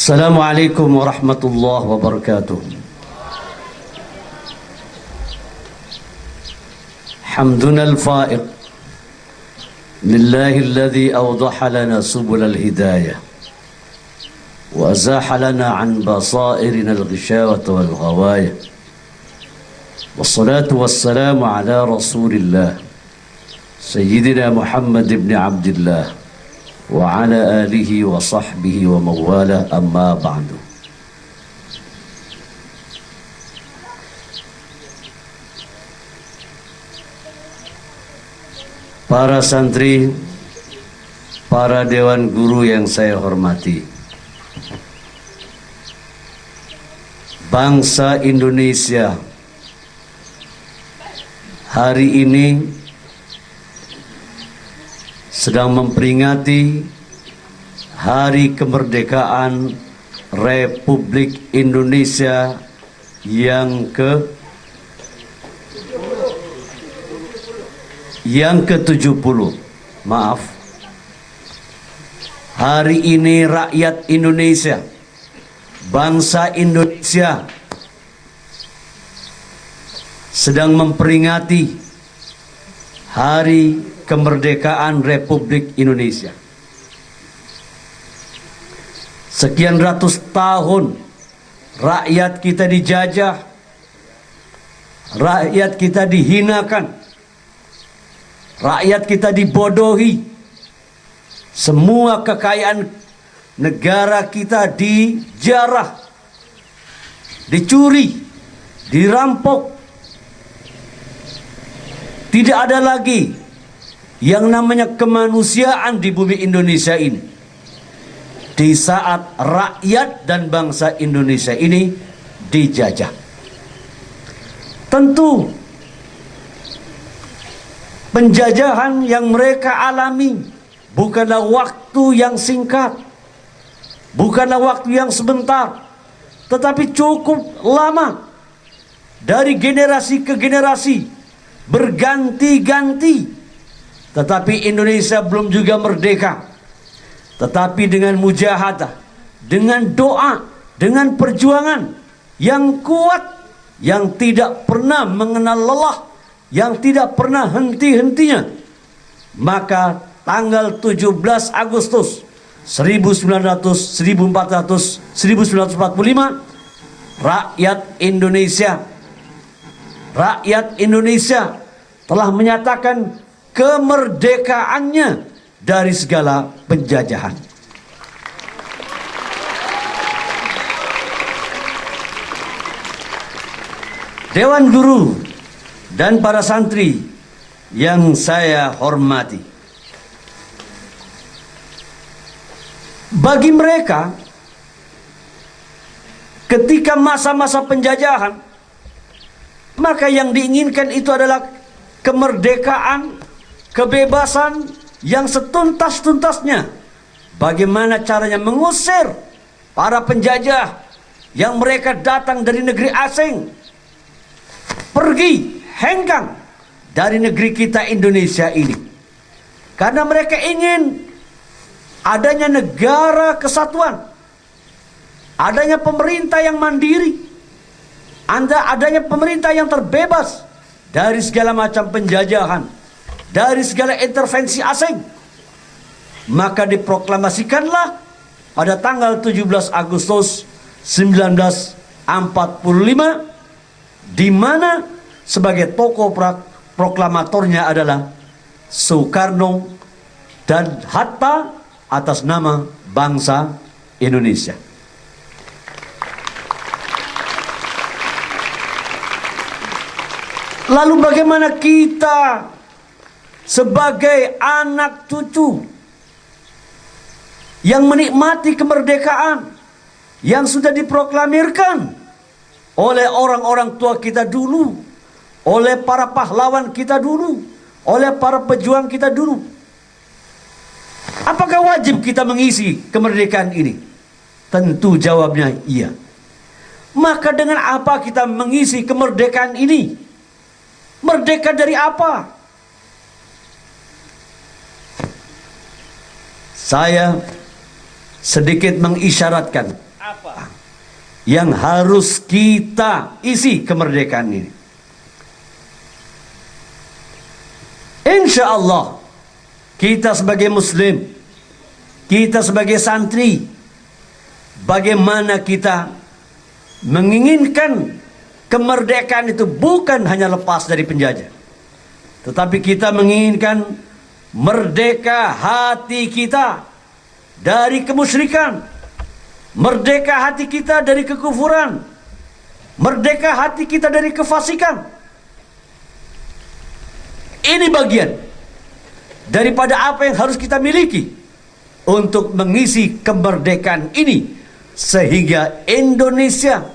Assalamualaikum warahmatullahi wabarakatuh. Hamdunal fa'iq lillahi alladhi awdaha lana subul al-hidayah wa azaha lana an basairina al-ghishawata wal-ghawaya. Wassalatu wassalamu ala rasulillah Sayyidina Muhammad ibn Abdillah wa ala alihi wa sahbihi wa mawala, amma ba'du. Para santri, para dewan guru yang saya hormati, bangsa Indonesia hari ini sedang memperingati Hari Kemerdekaan Republik Indonesia yang ke-70. Maaf. Hari ini rakyat Indonesia, bangsa Indonesia sedang memperingati Hari Kemerdekaan Republik Indonesia. Sekian ratus tahun rakyat kita dijajah, rakyat kita dihinakan, rakyat kita dibodohi. Semua kekayaan negara kita dijarah, dicuri, dirampok. Tidak ada lagi yang namanya kemanusiaan di bumi Indonesia ini. Di saat rakyat dan bangsa Indonesia ini dijajah. Tentu penjajahan yang mereka alami bukanlah waktu yang singkat, bukanlah waktu yang sebentar, tetapi cukup lama. Dari generasi ke generasi berganti-ganti, tetapi Indonesia belum juga merdeka. Tetapi dengan mujahadah, dengan doa, dengan perjuangan yang kuat, yang tidak pernah mengenal lelah, yang tidak pernah henti-hentinya, maka tanggal 17 Agustus 1945 rakyat Indonesia telah menyatakan kemerdekaannya dari segala penjajahan. Dewan guru dan para santri yang saya hormati, bagi mereka ketika masa-masa penjajahan, maka yang diinginkan itu adalah kemerdekaan, kebebasan yang setuntas-tuntasnya. Bagaimana caranya mengusir para penjajah yang mereka datang dari negeri asing, pergi hengkang dari negeri kita Indonesia ini. Karena mereka ingin adanya negara kesatuan, adanya pemerintah yang mandiri, adanya pemerintah yang terbebas dari segala macam penjajahan, dari segala intervensi asing. Maka diproklamasikanlah pada tanggal 17 Agustus 1945, di mana sebagai tokoh proklamatornya adalah Soekarno dan Hatta atas nama bangsa Indonesia. Lalu bagaimana kita sebagai anak cucu yang menikmati kemerdekaan yang sudah diproklamirkan oleh orang-orang tua kita dulu, oleh para pahlawan kita dulu, oleh para pejuang kita dulu? Apakah wajib kita mengisi kemerdekaan ini? Tentu jawabnya iya. Maka dengan apa kita mengisi kemerdekaan ini? Merdeka dari apa? Saya sedikit mengisyaratkan apa yang harus kita isi kemerdekaan ini? Insya Allah kita sebagai muslim, kita sebagai santri, bagaimana kita menginginkan kemerdekaan itu bukan hanya lepas dari penjajah, tetapi kita menginginkan merdeka hati kita dari kemusyrikan, merdeka hati kita dari kekufuran, merdeka hati kita dari kefasikan. Ini bagian daripada apa yang harus kita miliki untuk mengisi kemerdekaan ini, sehingga Indonesia,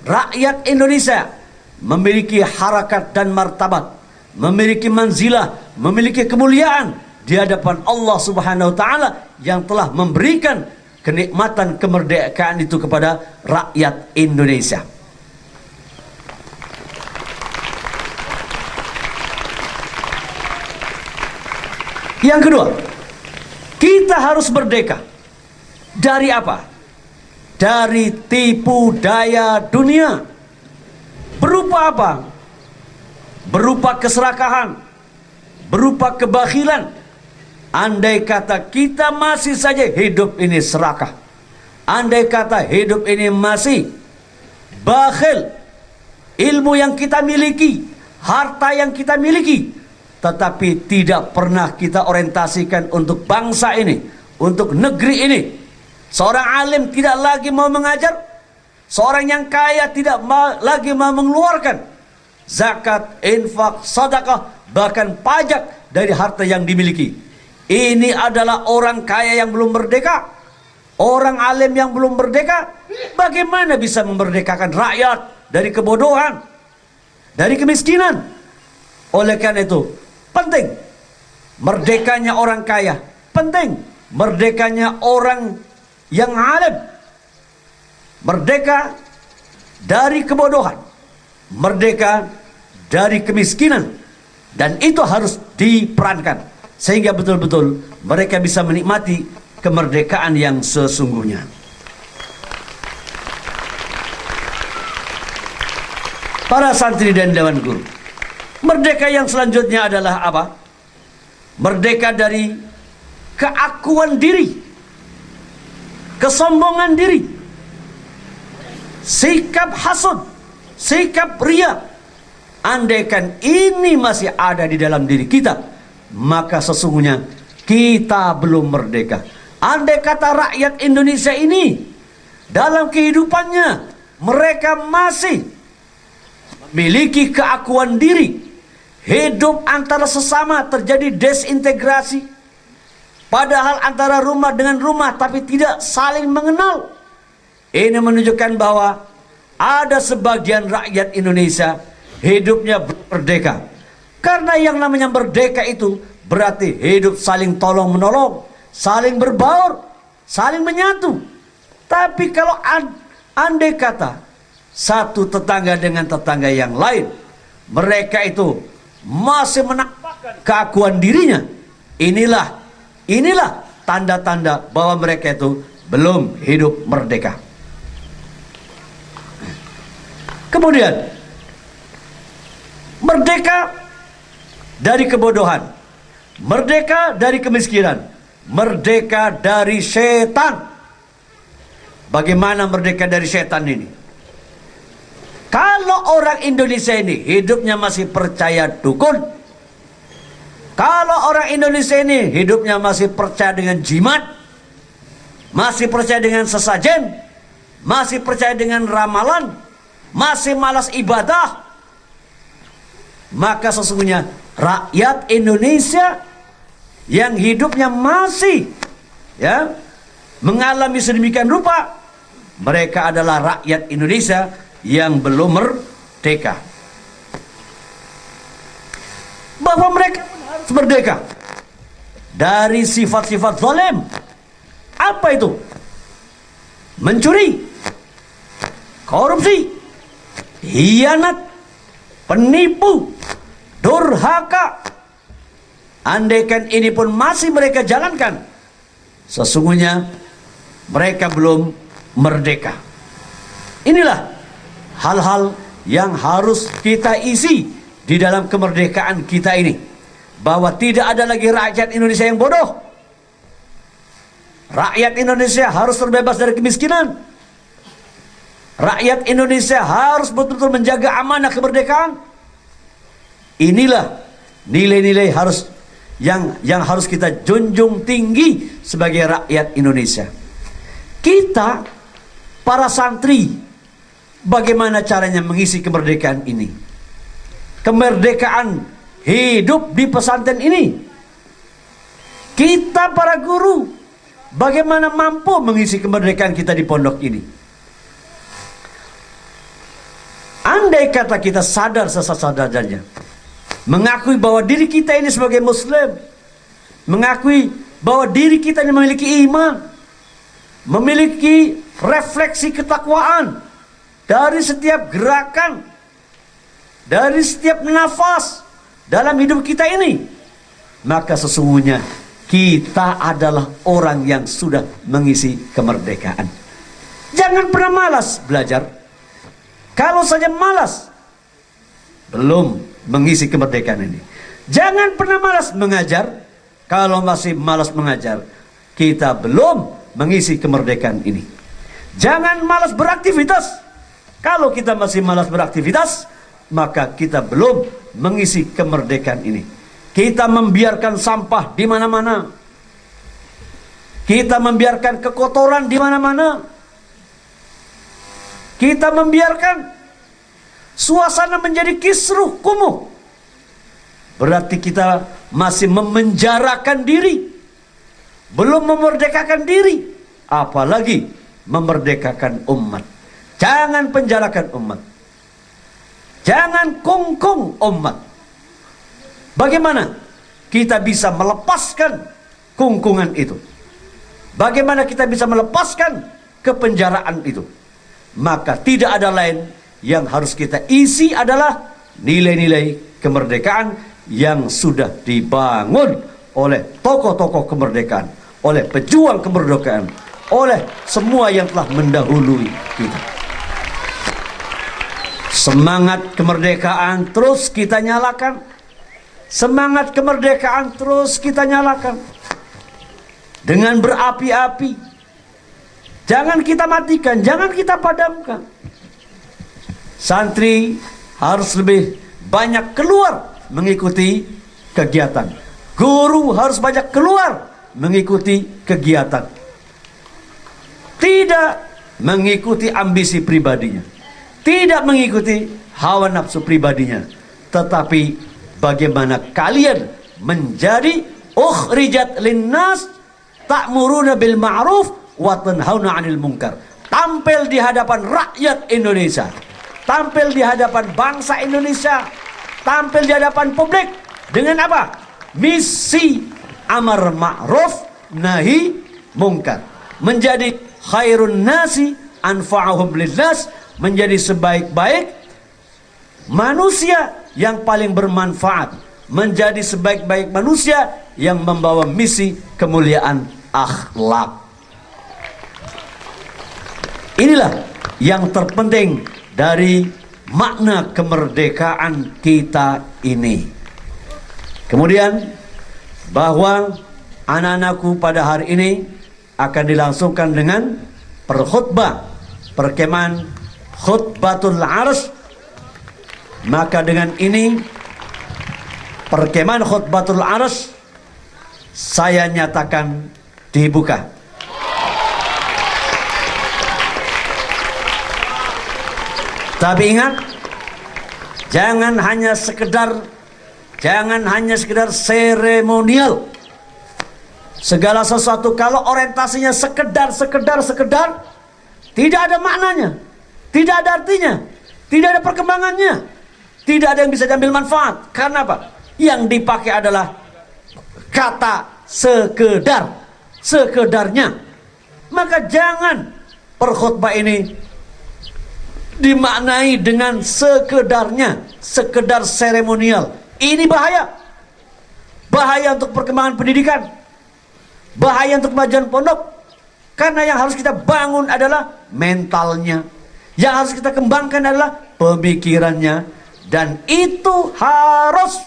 rakyat Indonesia memiliki harakat dan martabat, memiliki manzilah, memiliki kemuliaan di hadapan Allah Subhanahu wa taala yang telah memberikan kenikmatan kemerdekaan itu kepada rakyat Indonesia. Yang kedua, kita harus merdeka dari apa? Dari tipu daya dunia. Berupa apa? Berupa keserakahan, berupa kebakhilan. Andai kata kita masih saja hidup ini serakah, andai kata hidup ini masih bakhil, ilmu yang kita miliki, harta yang kita miliki, tetapi tidak pernah kita orientasikan untuk bangsa ini, untuk negeri ini. Seorang alim tidak lagi mau mengajar, seorang yang kaya tidak lagi mau mengeluarkan zakat, infak, sedekah, bahkan pajak dari harta yang dimiliki. Ini adalah orang kaya yang belum merdeka, orang alim yang belum merdeka. Bagaimana bisa memerdekakan rakyat dari kebodohan, dari kemiskinan? Oleh karena itu penting merdekanya orang kaya, penting merdekanya orang yang alim, merdeka dari kebodohan, merdeka dari kemiskinan, dan itu harus diperankan sehingga betul-betul mereka bisa menikmati kemerdekaan yang sesungguhnya. Para santri dan dewan guru, merdeka yang selanjutnya adalah apa? Merdeka dari keakuan diri, kesombongan diri, sikap hasud, sikap riya. Andaikan ini masih ada di dalam diri kita, maka sesungguhnya kita belum merdeka. Andai kata rakyat Indonesia ini dalam kehidupannya mereka masih memiliki keakuan diri, hidup antara sesama terjadi desintegrasi, padahal antara rumah dengan rumah tapi tidak saling mengenal. Ini menunjukkan bahwa ada sebagian rakyat Indonesia hidupnya belum merdeka. Karena yang namanya merdeka itu berarti hidup saling tolong menolong, saling berbaur, saling menyatu. Tapi kalau andai kata satu tetangga dengan tetangga yang lain, mereka itu masih menampakkan keakuan dirinya, inilah tanda-tanda bahwa mereka itu belum hidup merdeka. Kemudian merdeka dari kebodohan, merdeka dari kemiskinan, merdeka dari setan. Bagaimana merdeka dari setan ini? Kalau orang Indonesia ini hidupnya masih percaya dukun, kalau orang Indonesia ini hidupnya masih percaya dengan jimat, masih percaya dengan sesajen, masih percaya dengan ramalan, masih malas ibadah, maka sesungguhnya rakyat Indonesia yang hidupnya masih mengalami sedemikian rupa, mereka adalah rakyat Indonesia yang belum merdeka. Bahwa mereka harus merdeka dari sifat-sifat zalim. Apa itu? Mencuri, korupsi, hianat, penipu, durhaka. Andaikan ini pun masih mereka jalankan, sesungguhnya mereka belum merdeka. Inilah hal-hal yang harus kita isi di dalam kemerdekaan kita ini, bahwa tidak ada lagi rakyat Indonesia yang bodoh. Rakyat Indonesia harus terbebas dari kemiskinan. Rakyat Indonesia harus betul-betul menjaga amanah kemerdekaan. Inilah nilai-nilai yang harus kita junjung tinggi sebagai rakyat Indonesia. Kita, para santri, bagaimana caranya mengisi kemerdekaan ini? Kemerdekaan hidup di pesantren ini. Kita, para guru, bagaimana mampu mengisi kemerdekaan kita di pondok ini? Andai kata kita sadar sesat-sadarnya, mengakui bahwa diri kita ini sebagai Muslim, mengakui bahwa diri kita ini memiliki iman, memiliki refleksi ketakwaan dari setiap gerakan, dari setiap nafas dalam hidup kita ini, maka sesungguhnya kita adalah orang yang sudah mengisi kemerdekaan. Jangan pernah malas belajar. Kalau saja malas, belum mengisi kemerdekaan ini. Jangan pernah malas mengajar. Kalau masih malas mengajar, kita belum mengisi kemerdekaan ini. Jangan malas beraktivitas. Kalau kita masih malas beraktivitas, maka kita belum mengisi kemerdekaan ini. Kita membiarkan sampah di mana-mana. Kita membiarkan kekotoran di mana-mana. Kita membiarkan suasana menjadi kisruh kumuh. Berarti kita masih memenjarakan diri, belum memerdekakan diri, apalagi memerdekakan umat. Jangan penjarakan umat. Jangan kungkung umat. Bagaimana kita bisa melepaskan kungkungan itu? Bagaimana kita bisa melepaskan kepenjaraan itu? Maka tidak ada lain yang harus kita isi adalah nilai-nilai kemerdekaan yang sudah dibangun oleh tokoh-tokoh kemerdekaan, oleh pejuang kemerdekaan, oleh semua yang telah mendahului kita. Semangat kemerdekaan terus kita nyalakan. Semangat kemerdekaan terus kita nyalakan dengan berapi-api. Jangan kita matikan, jangan kita padamkan. Santri harus lebih banyak keluar mengikuti kegiatan. Guru harus banyak keluar mengikuti kegiatan. Tidak mengikuti ambisi pribadinya, tidak mengikuti hawa nafsu pribadinya, tetapi bagaimana kalian menjadi ukhrijat linnas ta'muruna bil ma'ruf wa tanhauna 'anil munkar. Tampil di hadapan rakyat Indonesia, tampil di hadapan bangsa Indonesia, tampil di hadapan publik dengan apa? Misi amar ma'ruf nahi munkar. Menjadi khairun nasi anfa'uhum linnas, menjadi sebaik-baik manusia yang paling bermanfaat, menjadi sebaik-baik manusia yang membawa misi kemuliaan akhlak. Inilah yang terpenting dari makna kemerdekaan kita ini. Kemudian bahwa anak-anakku pada hari ini akan dilangsungkan dengan perkhutbah, perkemahan khutbatul arsy. Maka dengan ini perkemahan khutbatul arsy saya nyatakan dibuka. Tapi ingat, jangan hanya sekedar seremonial. Segala sesuatu kalau orientasinya sekedar, tidak ada maknanya, tidak ada artinya, tidak ada perkembangannya, tidak ada yang bisa diambil manfaat. Karena apa? Yang dipakai adalah kata sekedar, sekedarnya. Maka jangan perkhutbah ini dimaknai dengan sekedarnya, sekedar seremonial. Ini bahaya. Bahaya untuk perkembangan pendidikan, bahaya untuk kemajuan pondok. Karena yang harus kita bangun adalah mentalnya. Yang harus kita kembangkan adalah pemikirannya. Dan itu harus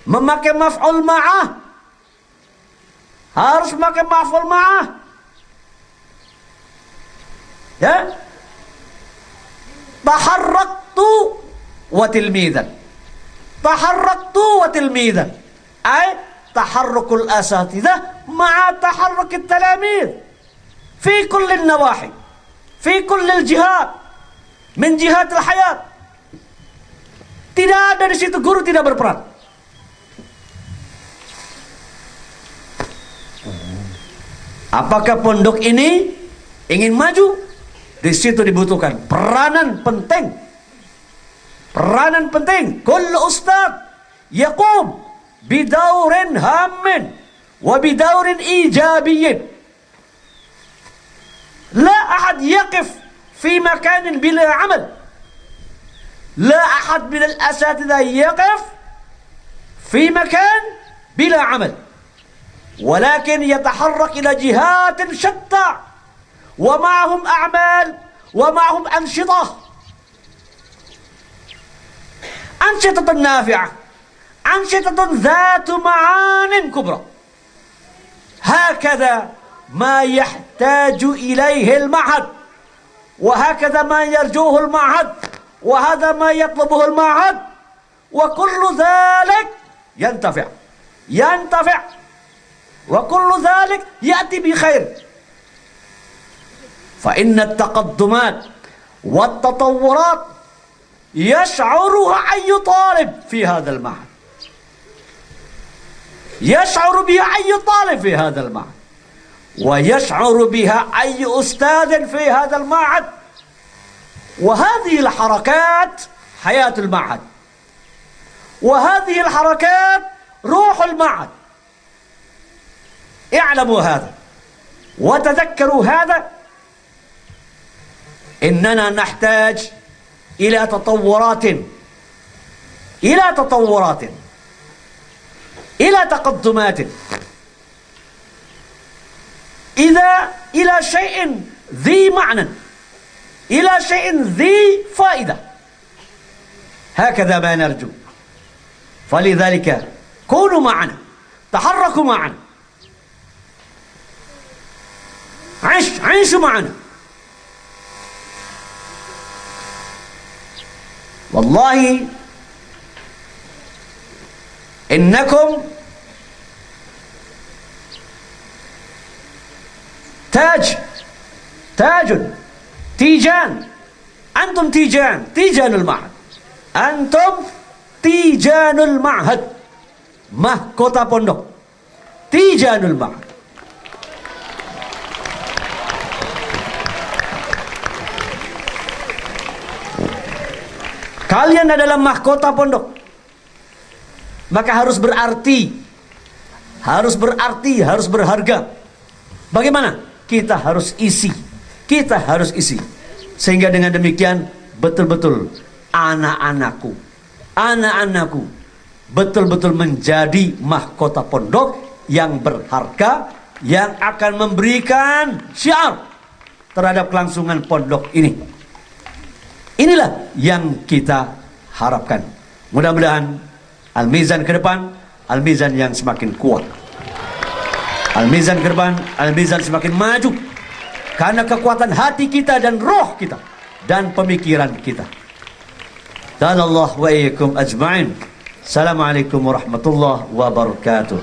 memakai maf'ul ma'ah. Harus memakai maf'ul ma'ah. Ya. Taharraktu wa tilmidan. Taharraktu wa tilmidan. Ay taharrukul asatidah ma'a taharrukit talamid. Fi kulli nawahi. Fi kulli jihad. Min jihadil hayat. Tidak ada di situ guru tidak berperan. Apakah pondok ini ingin maju? Di situ dibutuhkan peranan penting. Peranan penting. Kullu ustad yaqum bidaurin hammin wa bidaurin ijabiyyin. La ahad yaqif fi makanin bila amal. La ahad min al-asatidah yaqif fi makan bila amal. ولكن يتحرك إلى جهات شتى ومعهم أعمال ومعهم أنشطة نافعة، أنشطة ذات معان كبرى. هكذا ما يحتاج إليه المعهد، وهكذا ما يرجوه المعهد، وهذا ما يطلبه المعهد، وكل ذلك ينتفع وكل ذلك يأتي بخير. فإن التقدمات والتطورات يشعرها أي طالب في هذا المعهد، يشعر بها أي طالب في هذا المعهد، ويشعر بها أي أستاذ في هذا المعهد. وهذه الحركات حياة المعهد، وهذه الحركات روح المعهد. اعلموا هذا وتذكروا هذا. إننا نحتاج إلى تطورات، إلى تقدمات، إلى شيء ذي معنى، إلى شيء ذي فائدة. هكذا ما نرجو. فلذلك كونوا معنا، تحركوا معنا، عيشوا معنا. والله إنكم تيجان. أنتم تيجان المعهد. أنتم تيجان المعهد. mahkota pondok, tijanul ma'had. Kalian adalah mahkota pondok. Maka harus berarti, harus berharga. Bagaimana? Kita harus isi. Sehingga dengan demikian betul-betul anak-anakku betul-betul menjadi mahkota pondok yang berharga, yang akan memberikan syiar terhadap kelangsungan pondok ini. Inilah yang kita harapkan. Mudah-mudahan Al-Mizan ke depan, Al-Mizan yang semakin kuat. Al-Mizan ke depan, Al-Mizan semakin maju. Karena kekuatan hati kita dan roh kita dan pemikiran kita. Dan Allah wa iyyakum ajma'in. Assalamualaikum warahmatullahi wabarakatuh.